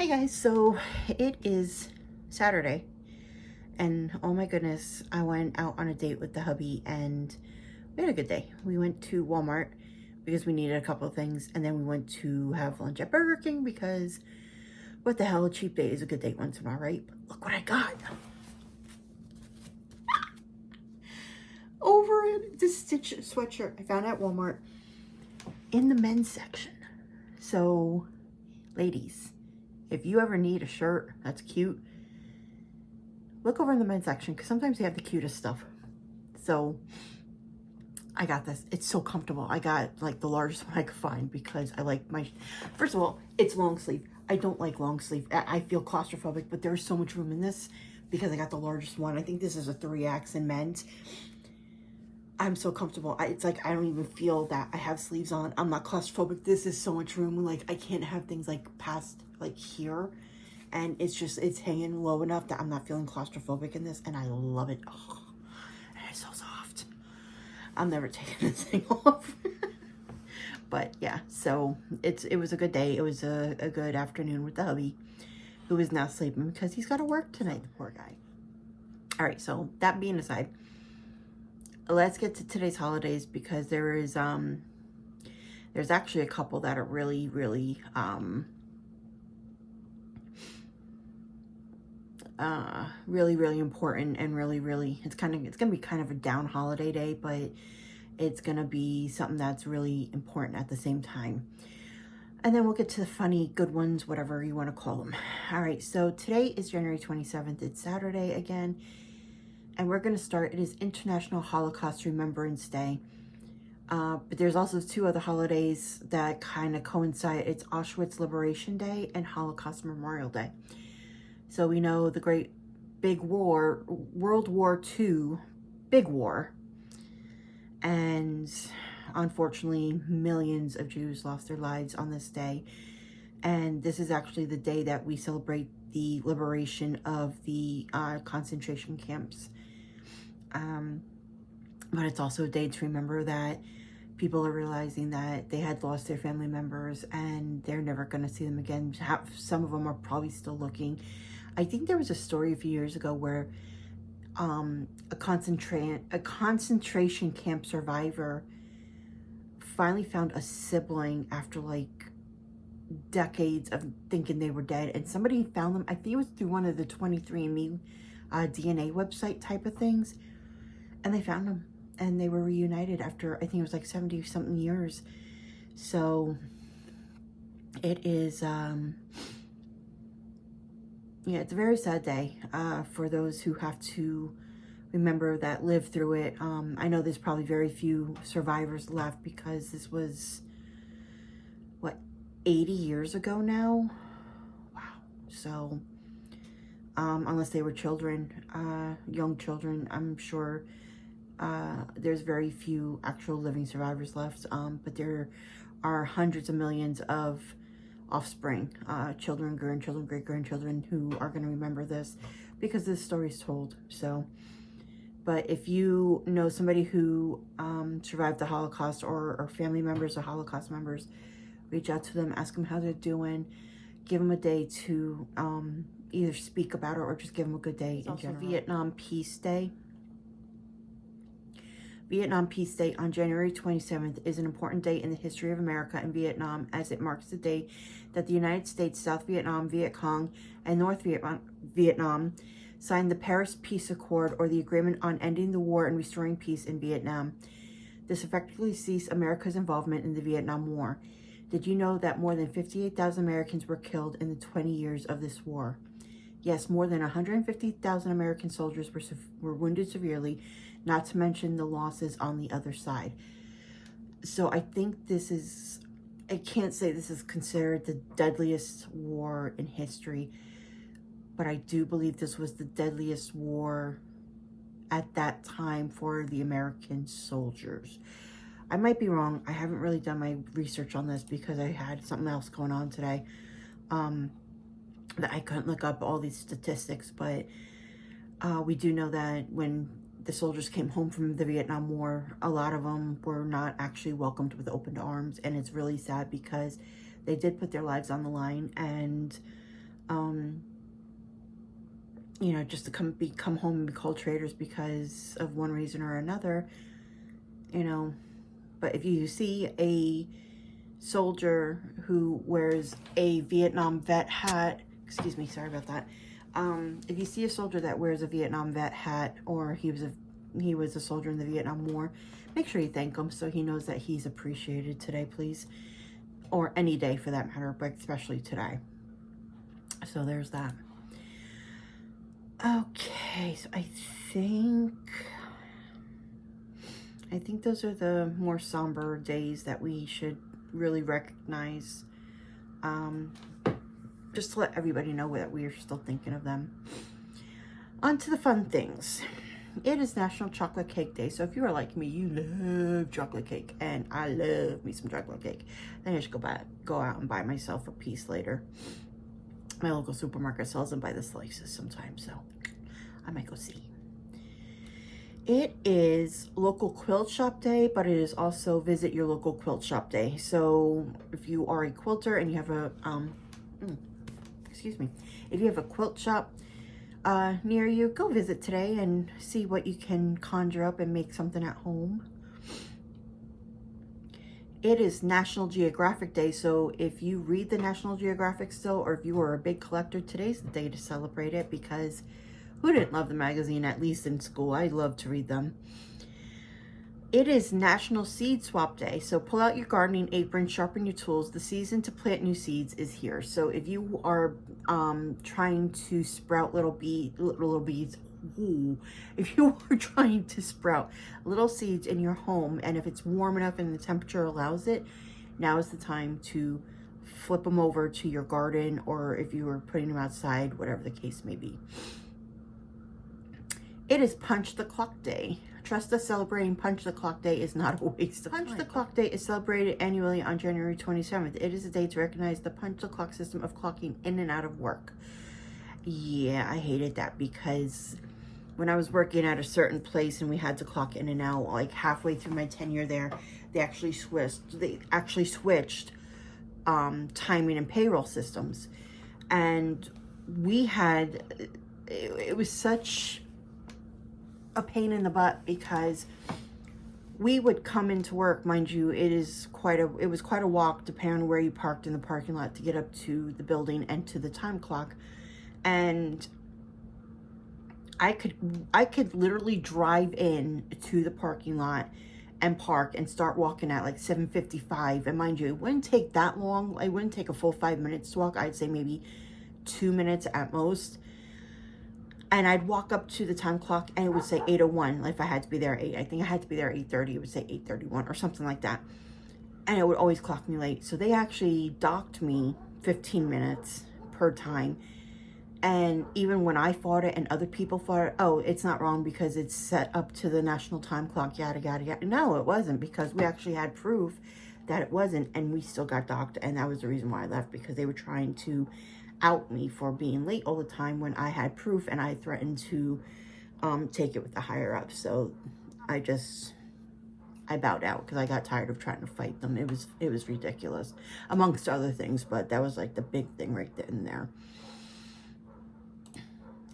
Hey guys, so it is Saturday, and oh my goodness, I went out on a date with the hubby and we had a good day. We went to Walmart because we needed a couple of things, and then we went to have lunch at Burger King because what the hell, a cheap date is a good date once in a while, right? But look what I got. Over this Stitch sweatshirt I found at Walmart in the men's section. So, ladies, if you ever need a shirt that's cute, look over in the men's section because sometimes they have the cutest stuff. So I got this. It's so comfortable. I got like the largest one I could find because I like my, first of all, it's long sleeve. I don't like long sleeve. I feel claustrophobic, but there's so much room in this because I got the largest one. I think this is a 3X in men's. I'm so comfortable. It's like I don't even feel that I have sleeves on. I'm not claustrophobic. This is so much room. Like I can't have things like past like here. And it's just, it's hanging low enough that I'm not feeling claustrophobic in this. And I love it. Oh, and it's so soft. I'm never taking this thing off. But yeah, so it was a good day. It was a good afternoon with the hubby, who is now sleeping because he's got to work tonight, the poor guy. All right, so that being aside, let's get to today's holidays because there's actually a couple that are really, really, really important and really, it's gonna be kind of a down holiday day, but it's gonna be something that's really important at the same time. And then we'll get to the funny, good ones, whatever you want to call them. All right, so today is January 27th. It's Saturday again. And we're going to start. It is International Holocaust Remembrance Day. But there's also two other holidays that kind of coincide. It's Auschwitz Liberation Day and Holocaust Memorial Day. So we know the great big war, World War II, big war. And unfortunately, millions of Jews lost their lives on this day. And this is actually the day that we celebrate the liberation of the concentration camps. But it's also a day to remember that people are realizing that they had lost their family members and they're never going to see them again. Some of them are probably still looking. I think there was a story a few years ago where a concentration camp survivor finally found a sibling after like decades of thinking they were dead, and somebody found them. I think it was through one of the 23andMe DNA website type of things, and they found them and they were reunited after, I think it was like 70 something years. So it is yeah, it's a very sad day for those who have to remember that, live through it. I know there's probably very few survivors left because this was, what, 80 years ago now? Wow. So, unless they were children, young children, I'm sure there's very few actual living survivors left. But there are hundreds of millions of offspring, children, grandchildren, great-grandchildren who are going to remember this because this story is told. So, but if you know somebody who survived the Holocaust or family members of Holocaust members, reach out to them, ask them how they're doing, give them a day to either speak about it or just give them a good day in general. Vietnam Peace Day. Vietnam Peace Day on January 27th is an important day in the history of America and Vietnam, as it marks the day that the United States, South Vietnam, Viet Cong, and North Vietnam signed the Paris Peace Accord, or the Agreement on Ending the War and Restoring Peace in Vietnam. This effectively ceased America's involvement in the Vietnam War. Did you know that more than 58,000 Americans were killed in the 20 years of this war? Yes, more than 150,000 American soldiers were wounded severely, not to mention the losses on the other side. So I think this is, I can't say this is considered the deadliest war in history, but I do believe this was the deadliest war at that time for the American soldiers. I might be wrong. I haven't really done my research on this because I had something else going on today that I couldn't look up all these statistics, but we do know that when the soldiers came home from the Vietnam War, a lot of them were not actually welcomed with open arms, and it's really sad because they did put their lives on the line, and you know, just to come home and be called traitors because of one reason or another, you know. But if you see a soldier who wears a Vietnam vet hat, excuse me, sorry about that. If you see a soldier that wears a Vietnam vet hat, or he was a soldier in the Vietnam War, make sure you thank him so he knows that he's appreciated today, please. Or any day for that matter, but especially today. So there's that. Okay, so I think those are the more somber days that we should really recognize. Just to let everybody know that we are still thinking of them. On to the fun things. It is National Chocolate Cake Day. So if you are like me, you love chocolate cake, and I love me some chocolate cake, then I should go out and buy myself a piece later. My local supermarket sells them by the slices sometimes, so I might go see. It is local quilt shop day, but it is also visit your local quilt shop day. So if you are a quilter and you have a if you have a quilt shop near you, go visit today and see what you can conjure up and make something at home. It is National Geographic Day, so if you read the National Geographic still, or if you are a big collector, today's the day to celebrate it, because who didn't love the magazine, at least in school? I love to read them. It is National Seed Swap Day, so pull out your gardening apron, sharpen your tools. The season to plant new seeds is here. So if you are trying to sprout little beads, if you are trying to sprout little seeds in your home, and if it's warm enough and the temperature allows it, now is the time to flip them over to your garden, or if you are putting them outside, whatever the case may be. It is Punch the Clock Day. Trust us, celebrating Punch the Clock Day is not a waste of time. Punch the Clock Day is celebrated annually on January 27th. It is a day to recognize the punch the clock system of clocking in and out of work. Yeah, I hated that, because when I was working at a certain place and we had to clock in and out, like halfway through my tenure there, they actually switched timing and payroll systems. And we had, it was such a pain in the butt, because we would come into work, mind you, it was quite a walk depending on where you parked in the parking lot to get up to the building and to the time clock. And I could literally drive in to the parking lot and park and start walking at like 7:55. And mind you, it wouldn't take that long. It wouldn't take a full 5 minutes to walk. I'd say maybe 2 minutes at most. And I'd walk up to the time clock and it would say 8:01. If I had to be there at 8, I think I had to be there at 8:30. It would say 8:31 or something like that. And it would always clock me late. So they actually docked me 15 minutes per time. And even when I fought it and other people fought it, oh, it's not wrong because it's set up to the national time clock, yada, yada, yada. No, it wasn't, because we actually had proof that it wasn't, and we still got docked. And that was the reason why I left, because they were trying to out me for being late all the time when I had proof, and I threatened to take it with the higher up. So I bowed out, because I got tired of trying to fight them. It was ridiculous, amongst other things, but that was like the big thing right in there.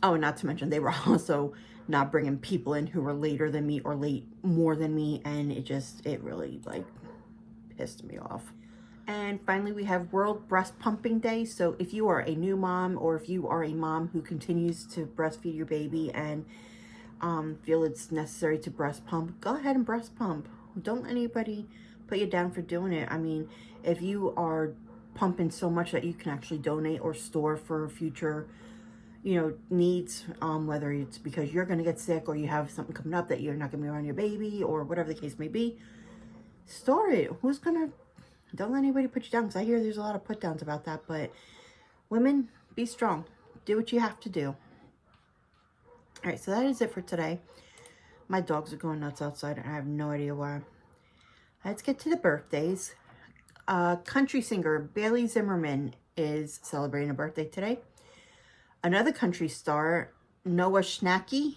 Oh, not to mention they were also not bringing people in who were later than me or late more than me, and it really like pissed me off. And finally, we have World Breast Pumping Day. So if you are a new mom, or if you are a mom who continues to breastfeed your baby and feel it's necessary to breast pump, go ahead and breast pump. Don't let anybody put you down for doing it. I mean, if you are pumping so much that you can actually donate or store for future, needs, whether it's because you're going to get sick or you have something coming up that you're not going to be around your baby, or whatever the case may be, store it. Don't let anybody put you down, because I hear there's a lot of put downs about that. But women, be strong. Do what you have to do. All right, so that is it for today. My dogs are going nuts outside, and I have no idea why. Let's get to the birthdays. Country singer Bailey Zimmerman is celebrating a birthday today. Another country star, Noah Schnacky,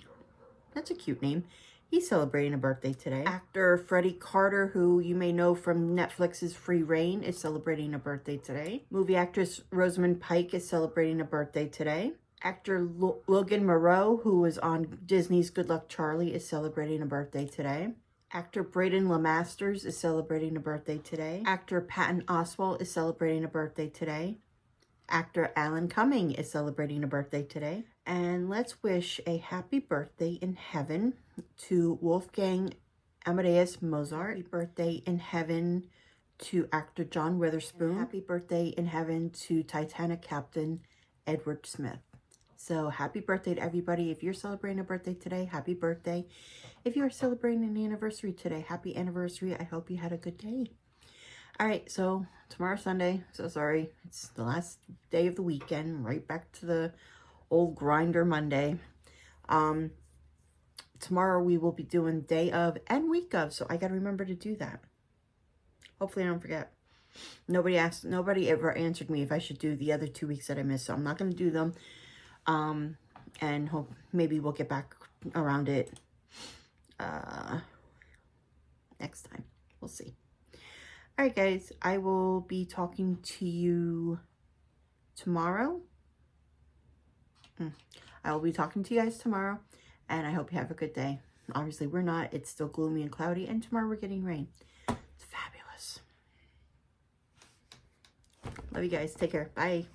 that's a cute name, he's celebrating a birthday today. Actor Freddie Carter, who you may know from Netflix's Free Reign, is celebrating a birthday today. Movie actress Rosamund Pike is celebrating a birthday today. Actor Logan Moreau, who was on Disney's Good Luck Charlie, is celebrating a birthday today. Actor Braden Lamasters is celebrating a birthday today. Actor Patton Oswalt is celebrating a birthday today. Actor Alan Cumming is celebrating a birthday today. And let's wish a happy birthday in heaven to Wolfgang Amadeus Mozart. Happy birthday in heaven to actor John Witherspoon. And happy birthday in heaven to Titanic Captain Edward Smith. So happy birthday to everybody. If you're celebrating a birthday today, happy birthday. If you are celebrating an anniversary today, happy anniversary. I hope you had a good day. All right, so tomorrow's Sunday. So sorry. It's the last day of the weekend. Right back to the old grinder Monday. Tomorrow we will be doing day of and week of. So I got to remember to do that. Hopefully I don't forget. Nobody ever answered me if I should do the other 2 weeks that I missed. So I'm not going to do them. And hope maybe we'll get back around it next time. We'll see. All right, guys, I will be talking to you tomorrow. I will be talking to you guys tomorrow, and I hope you have a good day. Obviously, we're not. It's still gloomy and cloudy, and tomorrow we're getting rain. It's fabulous. Love you guys. Take care. Bye.